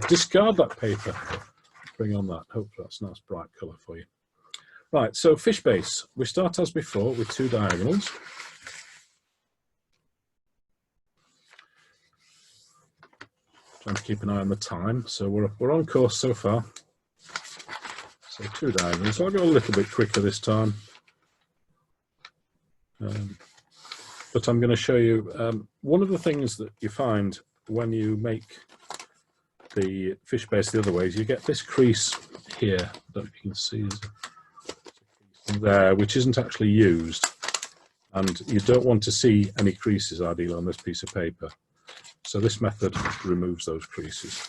discard that paper. Bring on that. Hopefully that's a nice bright colour for you. Right, so fish base. We start as before with 2 diagonals. Trying to keep an eye on the time, so we're on course so far. So 2 diagonals. I'll go a little bit quicker this time, but I'm going to show you one of the things that you find when you make the fish base the other way is you get this crease here. I don't know if you can see there, which isn't actually used, and you don't want to see any creases ideally on this piece of paper. So this method removes those creases.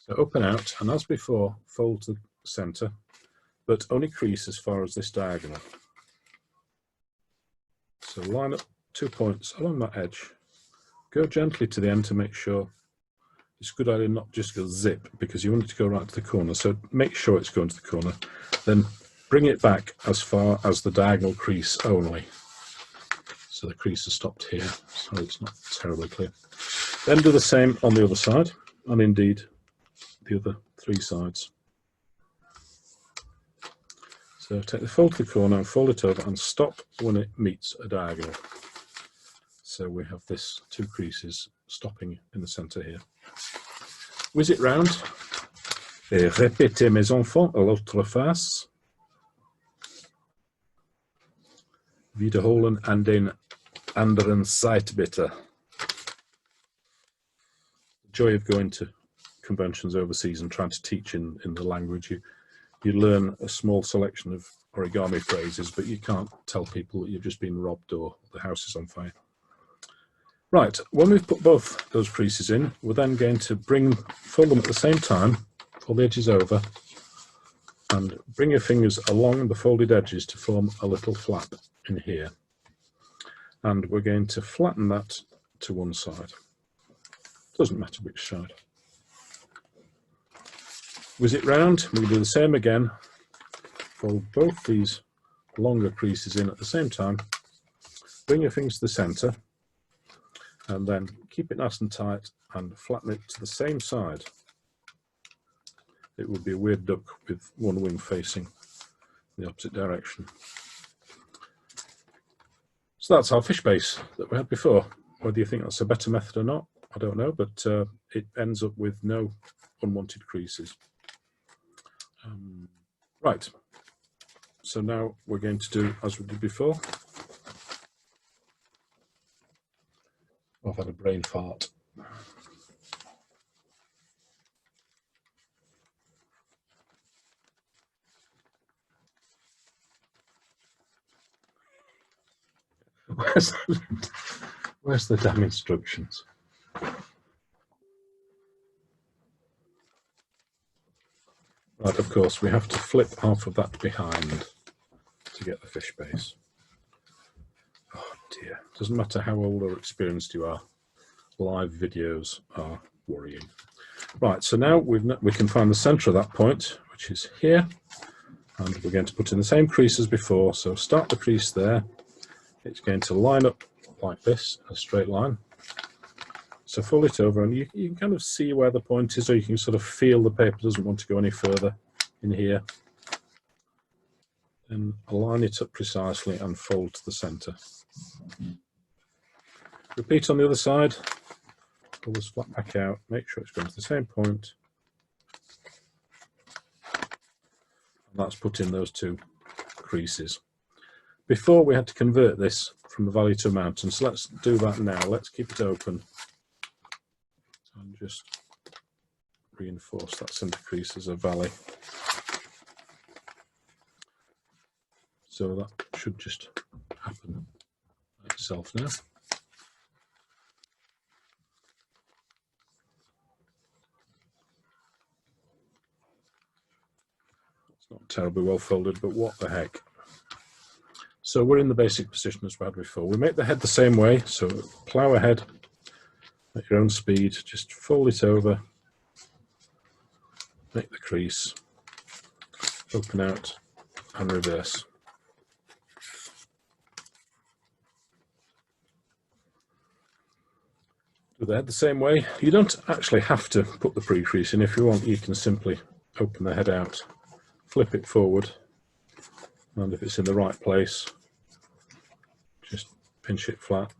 So open out, and as before, fold to the centre, but only crease as far as this diagonal. So line up 2 points along that edge. Go gently to the end to make sure. It's a good idea not just go zip, because you want it to go right to the corner. So make sure it's going to the corner. Then bring it back as far as the diagonal crease only. So the crease is stopped here, so it's not terribly clear. Then do the same on the other side, and indeed the other 3 sides. So take the fold to the corner and fold it over and stop when it meets a diagonal. So we have this 2 creases stopping in the centre here. Whiz it round. Et répétez mes enfants à l'autre face. Wiederholen an den anderen Seite bitte. The joy of going to conventions overseas and trying to teach in the language. You learn a small selection of origami phrases, but you can't tell people that you've just been robbed or the house is on fire. Right, when we've put both those creases in, we're then going to fold them at the same time, fold the edges over, and bring your fingers along the folded edges to form a little flap in here. And we're going to flatten that to one side. Doesn't matter which side. Whiz it round, we'll do the same again. Fold both these longer creases in at the same time. Bring your fingers to the centre, and then keep it nice and tight and flatten it to the same side. It would be a weird duck with one wing facing the opposite direction. So that's our fish base that we had before. Whether you think that's a better method or not, I don't know, but it ends up with no unwanted creases. Right, so now we're going to do as we did before. I've had a brain fart. Where's the damn instructions? Right, of course, we have to flip half of that behind to get the fish base. Oh dear, doesn't matter how old or experienced you are, live videos are worrying. Right, so now we can find the centre of that point, which is here, and we're going to put in the same crease as before. So start the crease there. It's going to line up like this, a straight line. So fold it over, and you can kind of see where the point is, or you can sort of feel the paper doesn't want to go any further in here. And align it up precisely and fold to the centre. Repeat on the other side. Pull this flat back out, make sure it's going to the same point. And that's put in those 2 creases. Before we had to convert this from a valley to a mountain, so let's do that now. Let's keep it open and just reinforce that centre crease as a valley. So that should just happen by itself now. It's not terribly well folded, but what the heck. So we're in the basic position as we had before. We make the head the same way, so plough ahead at your own speed, just fold it over, make the crease, open out and reverse. Do the head the same way. You don't actually have to put the pre-crease in. If you want, you can simply open the head out, flip it forward, and if it's in the right place, just pinch it flat.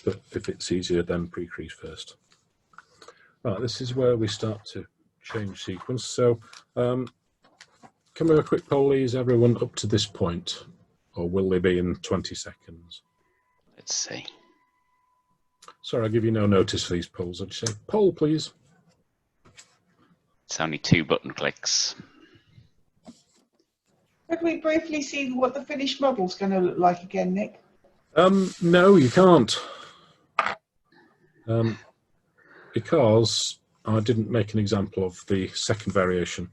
But if it's easier, then pre-crease first. Right, this is where we start to change sequence. So can we have a quick poll? Is everyone up to this point, or will they be in 20 seconds? Let's see. Sorry, I'll give you no notice for these polls. I'd say poll, please. It's only 2 button clicks. Could we briefly see what the finished model's going to look like again, Nick? No, you can't. Because I didn't make an example of the second variation,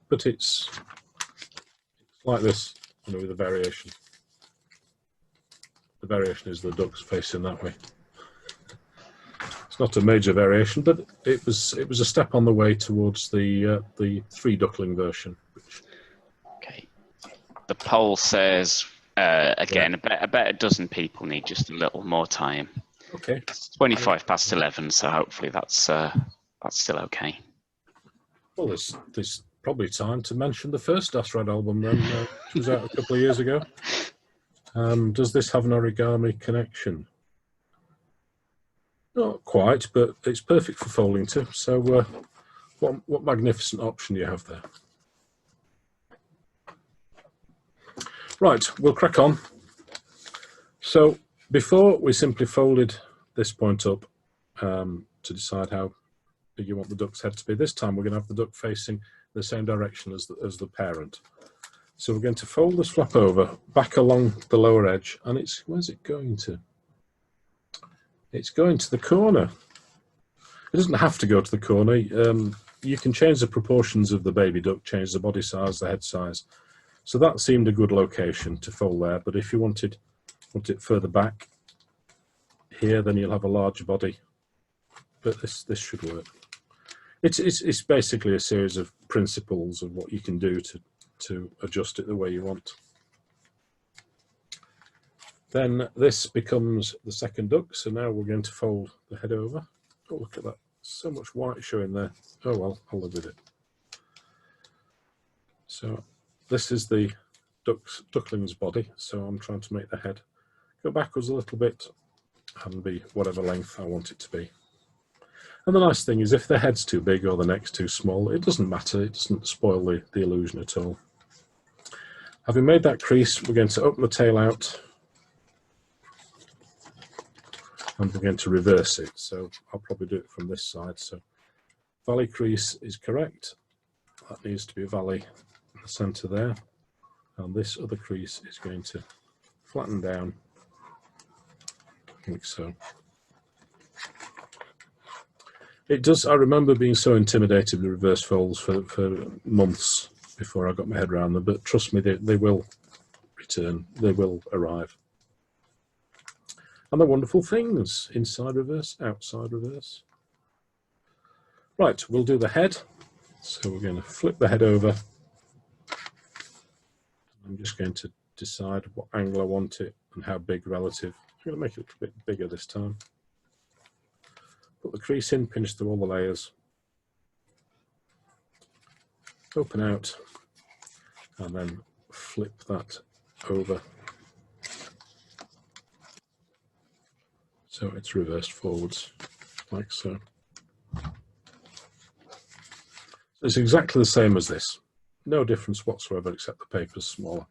but it's like this, with a variation. The variation is the ducks facing that way. It's not a major variation, but it was a step on the way towards the 3 duckling version. Okay. The poll says again, about a dozen people need just a little more time. Okay. It's 25 past 11, so hopefully that's still okay. Well, there's probably time to mention the first Das Red album then, which was out a couple of years ago. Does this have an origami connection? Not quite, but it's perfect for folding to. So what magnificent option do you have there? Right, we'll crack on. So before we simply folded this point up to decide how big you want the duck's head to be. This time we're going to have the duck facing the same direction as the parent. So we're going to fold this flap over, back along the lower edge, and where's it going to? It's going to the corner. It doesn't have to go to the corner. You can change the proportions of the baby duck, change the body size, the head size. So that seemed a good location to fold there, but if you want it further back here, then you'll have a larger body. But this should work. It's basically a series of principles of what you can do to adjust it the way you want. Then this becomes the second duck, so now we're going to fold the head over. Oh, look at that, so much white showing there. Oh well, I'll live with it. So this is the duckling's body, so I'm trying to make the head go backwards a little bit and be whatever length I want it to be. And the nice thing is, if the head's too big or the neck's too small, it doesn't matter, it doesn't spoil the illusion at all. Having made that crease, we're going to open the tail out and we're going to reverse it. So I'll probably do it from this side. So valley crease is correct. That needs to be a valley in the centre there. And this other crease is going to flatten down, like so. It does. I remember being so intimidated with reverse folds for months before I got my head around them, but trust me, they will return, they will arrive. And they're wonderful things, inside reverse, outside reverse. Right, we'll do the head. So we're going to flip the head over. I'm just going to decide what angle I want it and how big relative. I'm going to make it a little bit bigger this time. Put the crease in, pinch through all the layers. Open out and then flip that over. So it's reversed forwards, like so. It's exactly the same as this. No difference whatsoever except the paper's smaller.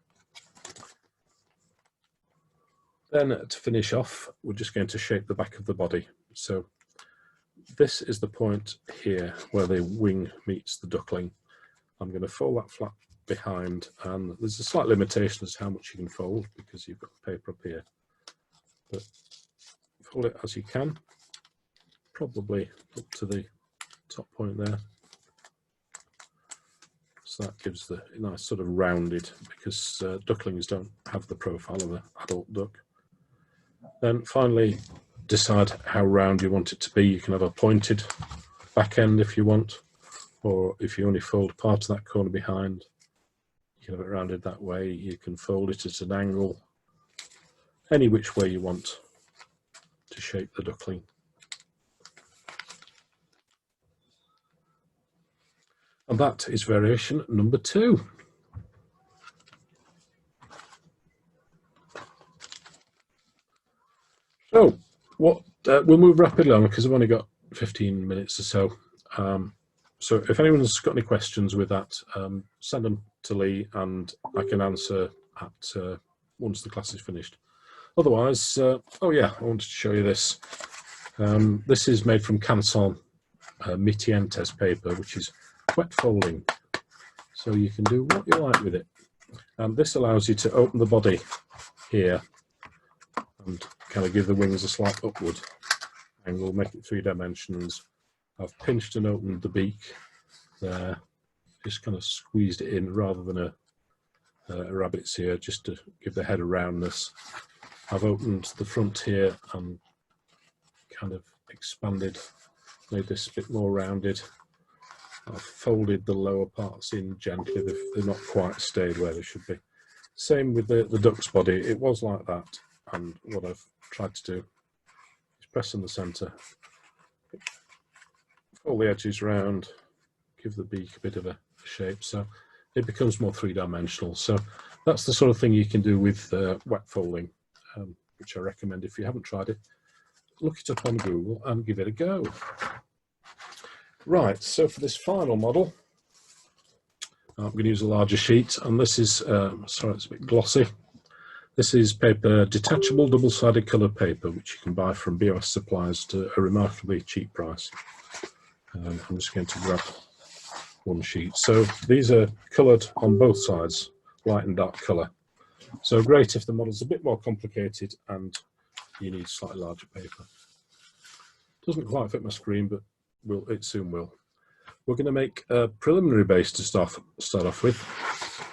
Then to finish off, we're just going to shape the back of the body. So this is the point here where the wing meets the duckling. I'm going to fold that flap behind, and there's a slight limitation as to how much you can fold because you've got the paper up here. But fold it as you can, probably up to the top point there. So that gives the nice sort of rounded, because ducklings don't have the profile of an adult duck. Then finally decide how round you want it to be. You can have a pointed back end if you want, or if you only fold part of that corner behind, you can have it rounded that way. You can fold it at an angle any which way you want to shape the duckling. And that is variation number 2. So we'll move rapidly on because I've only got 15 minutes or so. So if anyone's got any questions with that, send them to Lee and I can answer at once the class is finished. Otherwise, oh yeah, I wanted to show you this. This is made from Canson Mitientes paper, which is wet folding. So you can do what you like with it. And this allows you to open the body here and kind of give the wings a slight upward and we'll make it 3 dimensions. I've pinched and opened the beak there, just kind of squeezed it in rather than a rabbit's ear, just to give the head a roundness. I've opened the front here and kind of expanded, made this a bit more rounded. I've folded the lower parts in gently, they're not quite stayed where they should be. Same with the duck's body, it was like that, and what I've tried to do is press in the centre, fold the edges round, give the beak a bit of a shape, so it becomes more 3-dimensional. So that's the sort of thing you can do with wet folding, which I recommend. If you haven't tried it, look it up on Google and give it a go. Right, so for this final model, I'm going to use a larger sheet, and this is, sorry it's a bit glossy, this is paper, detachable double-sided coloured paper, which you can buy from BOS suppliers to a remarkably cheap price. I'm just going to grab one sheet. So these are coloured on both sides, light and dark colour. So great if the model's a bit more complicated and you need slightly larger paper. Doesn't quite fit my screen, but it soon will. We're going to make a preliminary base to start off with,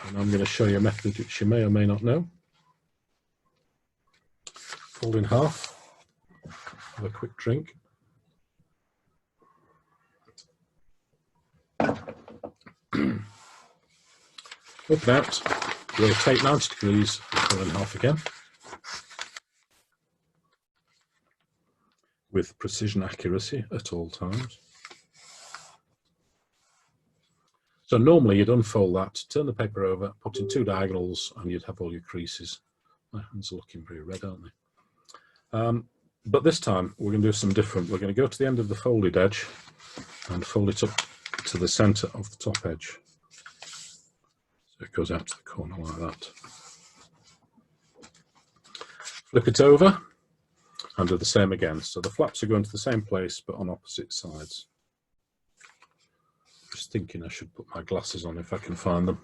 and I'm going to show you a method which you may or may not know. Fold in half, have a quick drink. Open out, rotate 90 degrees, fold in half again. With precision accuracy at all times. So normally you'd unfold that, turn the paper over, put in 2 diagonals, and you'd have all your creases. My hands are looking pretty red, aren't they? But this time we're going to do something different. We're going to go to the end of the folded edge and fold it up to the centre of the top edge. So it goes out to the corner like that. Flip it over and do the same again. So the flaps are going to the same place but on opposite sides. Just thinking I should put my glasses on if I can find them.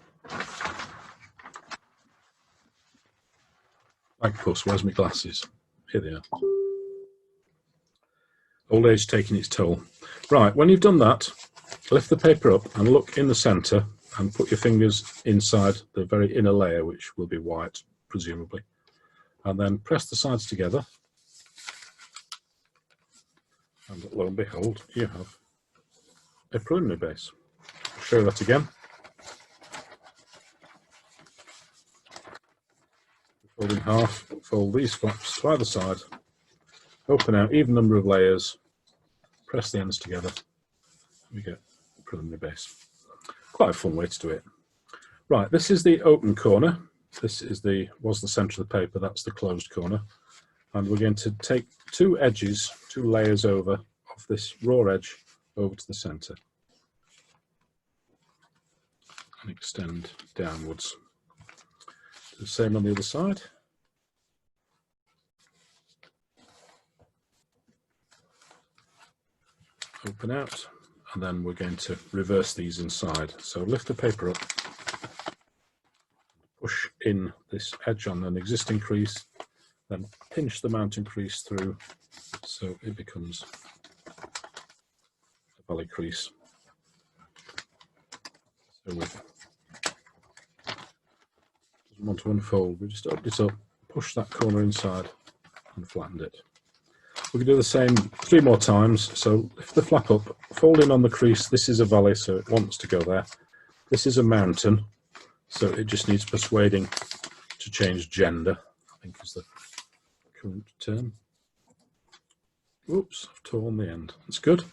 Of course, where's my glasses? Here they are. Old age taking its toll. Right, when you've done that, lift the paper up and look in the centre and put your fingers inside the very inner layer, which will be white, presumably. And then press the sides together. And lo and behold, you have a preliminary base. I'll show you that again. Fold in half, fold these flaps to either side, open out even number of layers, press the ends together, we get a preliminary base. Quite a fun way to do it. Right, this is the open corner. This is was the centre of the paper, that's the closed corner. And we're going to take 2 edges, 2 layers over of this raw edge over to the centre. And extend downwards. Do the same on the other side. Open out, and then we're going to reverse these inside. So lift the paper up, push in this edge on an existing crease, then pinch the mounting crease through so it becomes a valley crease. So we doesn't want to unfold, we just open it up, push that corner inside and flattened it. We can do the same 3 more times. So lift the flap up, fold in on the crease. This is a valley, so it wants to go there. This is a mountain, so it just needs persuading to change gender, I think is the current turn. Oops, I've torn the end. That's good.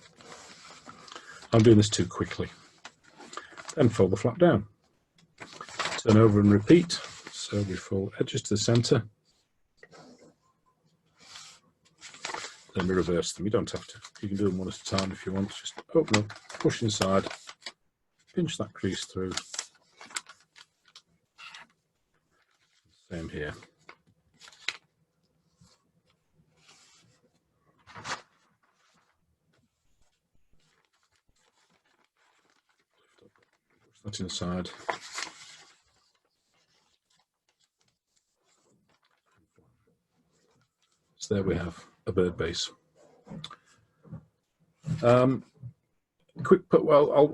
I'm doing this too quickly. Then fold the flap down. Turn over and repeat. So we fold edges to the centre. Then we reverse them. You don't have to. You can do them one at a time if you want. Just open up, push inside, pinch that crease through. Same here. Push that inside. So there we have a bird base. Well,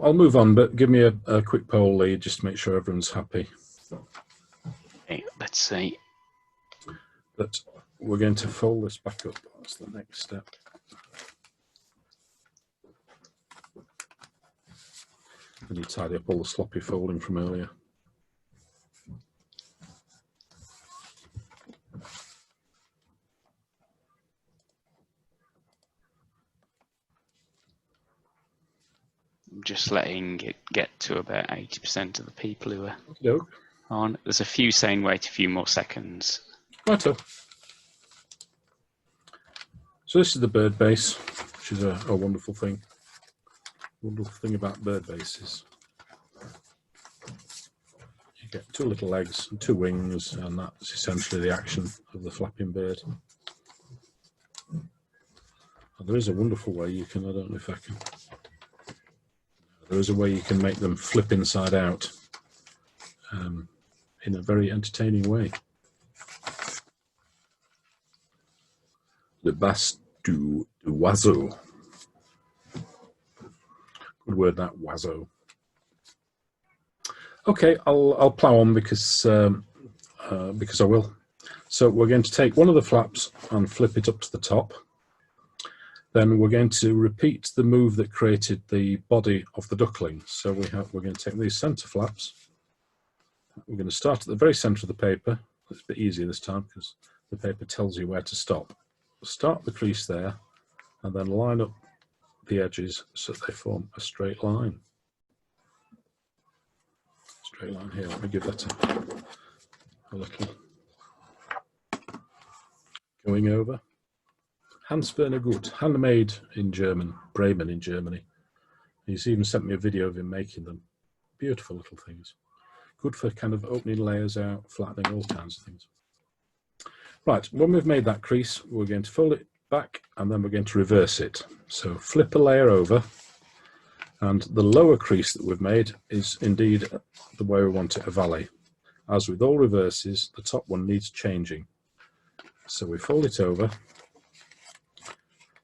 I'll move on, but give me a quick poll lead just to make sure everyone's happy. Okay, let's see. But we're going to fold this back up. That's the next step. And you tidy up all the sloppy folding from earlier. I'm just letting it get to about 80% of the people who are Okey-doke. on. There's a few saying wait a few more seconds. Righto. So this is the bird base, which is a wonderful thing. Wonderful thing about bird bases. You get two little legs and two wings, and that's essentially the action of the flapping bird. And there is a wonderful way you can, I don't know if I can, there is a way you can make them flip inside out in a very entertaining way. Le bas du oiseau. Good word, that, oiseau. Okay, I'll plow on because I will. So we're going to take one of the flaps and flip it up to the top. Then we're going to repeat the move that created the body of the duckling. So we're going to take these centre flaps. We're going to start at the very centre of the paper. It's a bit easier this time because the paper tells you where to stop. Start the crease there and then line up the edges so that they form a straight line. Straight line here. Let me give that a little going over. Hans-Werner Gut, handmade in German, Bremen in Germany. He's even sent me a video of him making them. Beautiful little things. Good for kind of opening layers out, flattening, all kinds of things. Right, when we've made that crease, we're going to fold it back and then we're going to reverse it. So flip a layer over, and the lower crease that we've made is indeed the way we want it, a valley. As with all reverses, the top one needs changing. So we fold it over,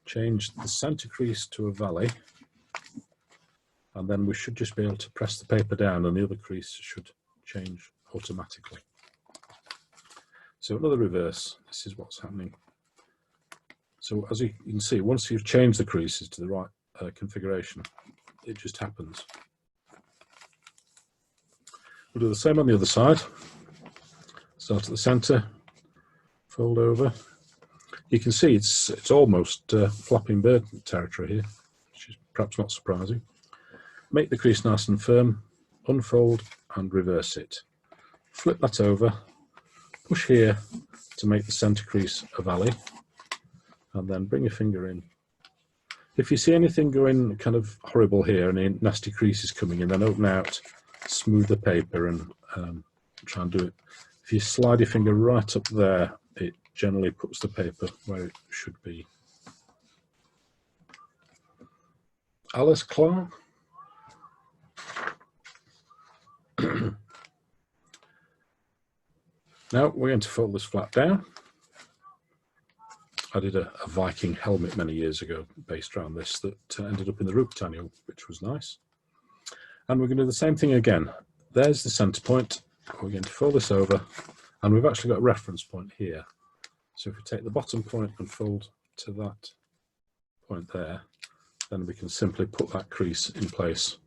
change the centre crease to a valley, and then we should just be able to press the paper down and the other crease should change automatically. So another reverse, this is what's happening. So as you can see, once you've changed the creases to the right configuration, it just happens. We'll do the same on the other side. Start at the centre, fold over. You can see it's almost flapping bird territory here, which is perhaps not surprising. Make the crease nice and firm, unfold and reverse it. Flip that over, push here to make the centre crease a valley, and then bring your finger in. If you see anything going kind of horrible here, any nasty creases coming in, then open out, smooth the paper and try and do it. If you slide your finger right up there, it generally puts the paper where it should be. Alice Clark. Now we're going to fold this flat down. I did a Viking helmet many years ago based around this that ended up in the Roupetanio, which was nice. And we're going to do the same thing again. There's the centre point. We're going to fold this over, and we've actually got a reference point here. So if we take the bottom point and fold to that point there, then we can simply put that crease in place.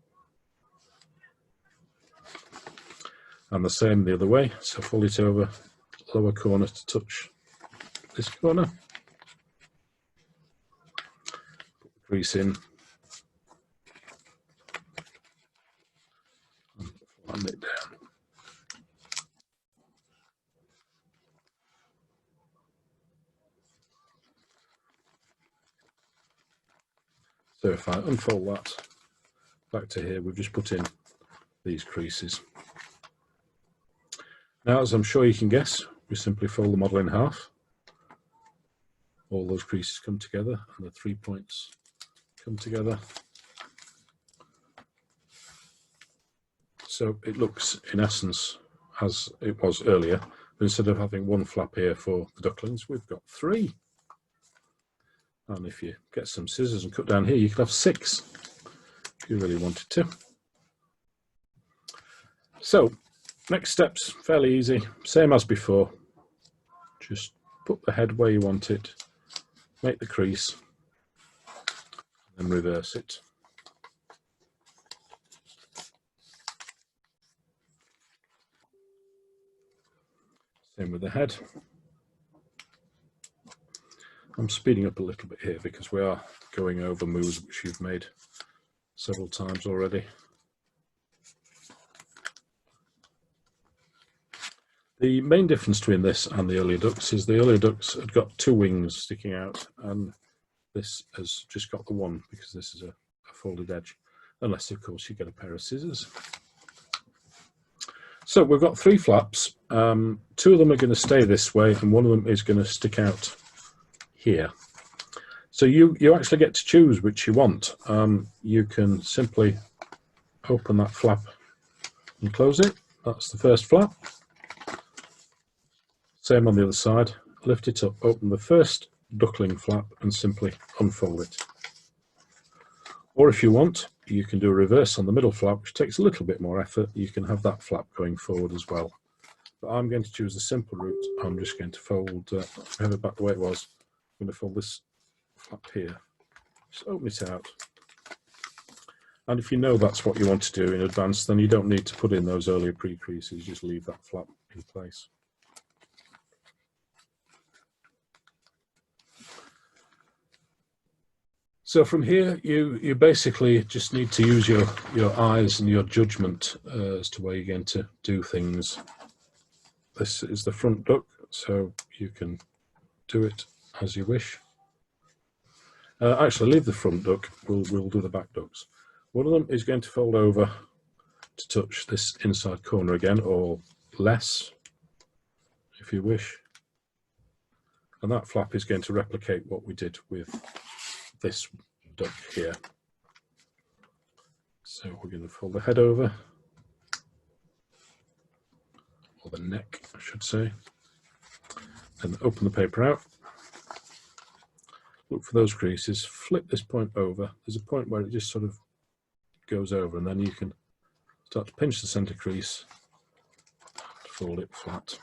And the same the other way. So fold it over, lower corner to touch this corner. Put the crease in. And flatten it down. So if I unfold that back to here, we've just put in these creases. Now, as I'm sure you can guess, we simply fold the model in half. All those creases come together and the 3 points come together. So it looks, in essence, as it was earlier, but instead of having one flap here for the ducklings, we've got 3. And if you get some scissors and cut down here, you could have 6 if you really wanted to. So, next steps, fairly easy, same as before. Just put the head where you want it, make the crease, and reverse it. Same with the head. I'm speeding up a little bit here because we are going over moves which you've made several times already. The main difference between this and the earlier ducks is the earlier ducks had got 2 wings sticking out, and this has just got the one because this is a folded edge, unless of course you get a pair of scissors. So we've got 3 flaps. 2 of them are going to stay this way and one of them is going to stick out here. So you actually get to choose which you want. You can simply open that flap and close it. That's the first flap. Same on the other side. Lift it up, open the first duckling flap and simply unfold it. Or if you want, you can do a reverse on the middle flap, which takes a little bit more effort. You can have that flap going forward as well. But I'm going to choose the simple route. I'm just going to fold, have it back the way it was. I'm going to fold this flap here. Just open it out. And if you know that's what you want to do in advance, then you don't need to put in those earlier pre-creases. Just leave that flap in place. So from here, you basically just need to use your eyes and your judgment as to where you're going to do things. This is the front duck, so you can do it as you wish. Actually, leave the front duck. We'll do the back ducks. One of them is going to fold over to touch this inside corner again, or less, if you wish. And that flap is going to replicate what we did with this duck here. So we're going to fold the head over, or the neck, I should say, and open the paper out. Look for those creases, flip this point over. There's a point where it just sort of goes over, and then you can start to pinch the center crease, fold it flat.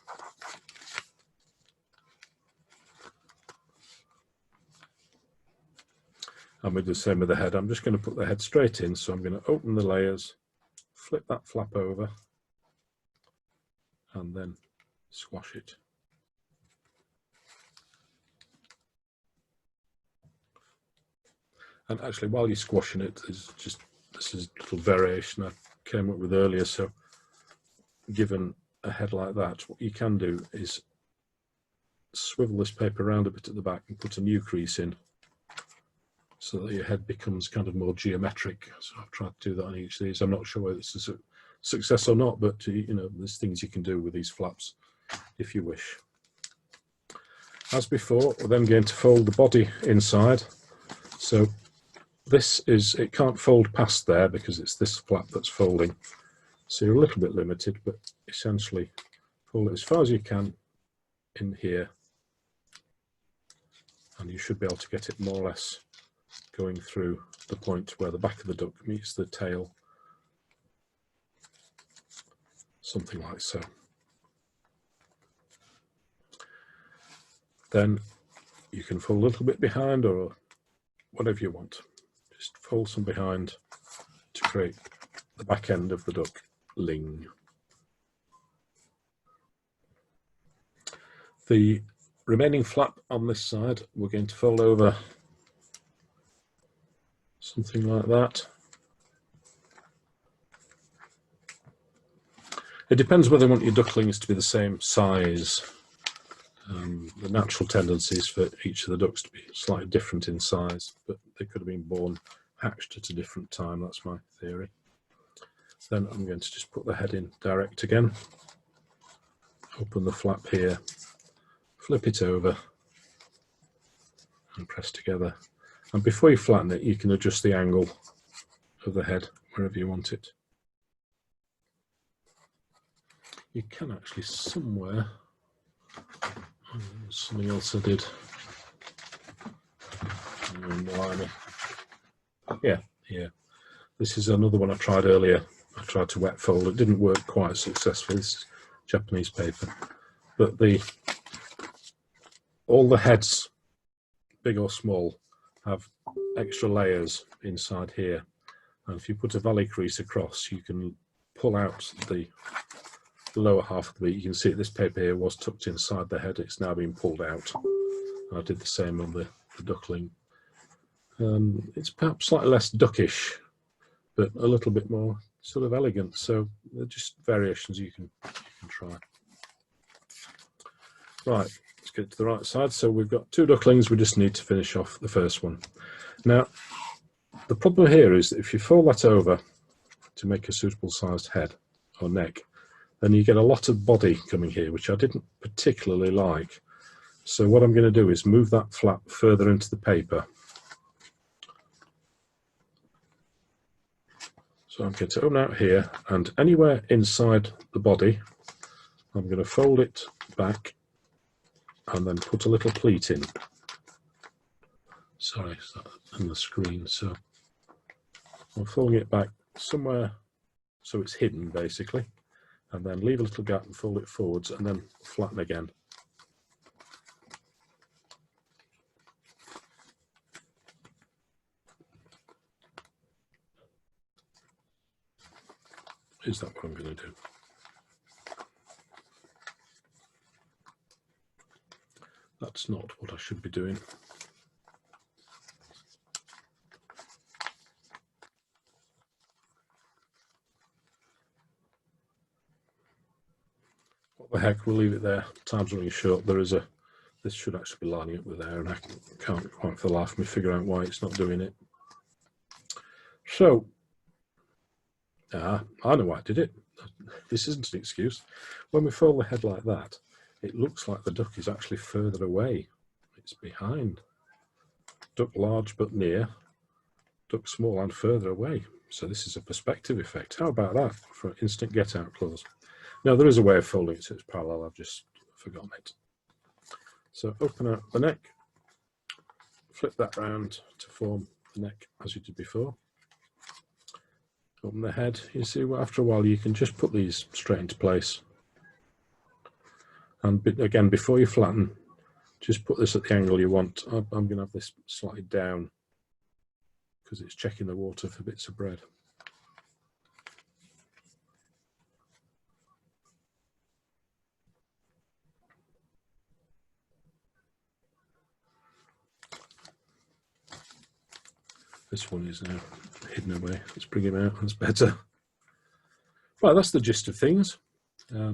And we do the same with the head. I'm just going to put the head straight in, so I'm going to open the layers, flip that flap over, and then squash it. And actually, while you're squashing it, this is a little variation I came up with earlier. So given a head like that, what you can do is swivel this paper around a bit at the back and put a new crease in, so that your head becomes kind of more geometric. So I've tried to do that on each of these. I'm not sure whether this is a success or not, but you know, there's things you can do with these flaps if you wish. As before, we're then going to fold the body inside. So this is, it can't fold past there because it's this flap that's folding. So you're a little bit limited, but essentially fold it as far as you can in here, and you should be able to get it more or less going through the point where the back of the duck meets the tail, something like so. Then you can fold a little bit behind, or whatever you want. Just fold some behind to create the back end of the duckling. The remaining flap on this side, we're going to fold over something like that. It depends whether you want your ducklings to be the same size. The natural tendency is for each of the ducks to be slightly different in size, but they could have been born hatched at a different time. That's my theory. Then I'm going to just put the head in direct again, open the flap here, flip it over and press together. And before you flatten it, you can adjust the angle of the head wherever you want it. You can actually somewhere, something else I did. Yeah. This is another one I tried earlier. I tried to wet fold. It didn't work quite successfully. This is Japanese paper. But all the heads, big or small, have extra layers inside here. And if you put a valley crease across, you can pull out the lower half of the beak. You can see this paper here was tucked inside the head. It's now been pulled out. I did the same on the duckling. It's perhaps slightly less duckish, but a little bit more sort of elegant. So they're just variations you can try. Right, let's get to the right side. So we've got 2 ducklings. We just need to finish off the first one. Now, the problem here is that if you fold that over to make a suitable sized head or neck, then you get a lot of body coming here, which I didn't particularly like. So what I'm going to do is move that flap further into the paper. So I'm going to open out here, and anywhere inside the body, I'm going to fold it back and then put a little pleat in. Sorry, it's not on the screen. So I'm folding it back somewhere so it's hidden basically, and then leave a little gap and fold it forwards and then flatten again. Is that what I'm going to do? That's not what I should be doing. What the heck, we'll leave it there. Time's running short. This should actually be lining up with there, and I can't quite for the life of me figure out why it's not doing it. So, I know why I did it. This isn't an excuse. When we fold the head like that, it looks like the duck is actually further away. It's behind. Duck large but near, duck small and further away. So this is a perspective effect. How about that for an instant get out clause? Now there is a way of folding it so it's parallel, I've just forgotten it. So open out the neck, flip that round to form the neck as you did before. Open the head. You see, well, after a while you can just put these straight into place. And again, before you flatten, just put this at the angle you want. I'm going to have this slightly down because it's checking the water for bits of bread. This one is now hidden away. Let's bring him out. That's better. Right, that's the gist of things. I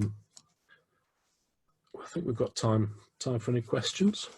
think we've got time for any questions.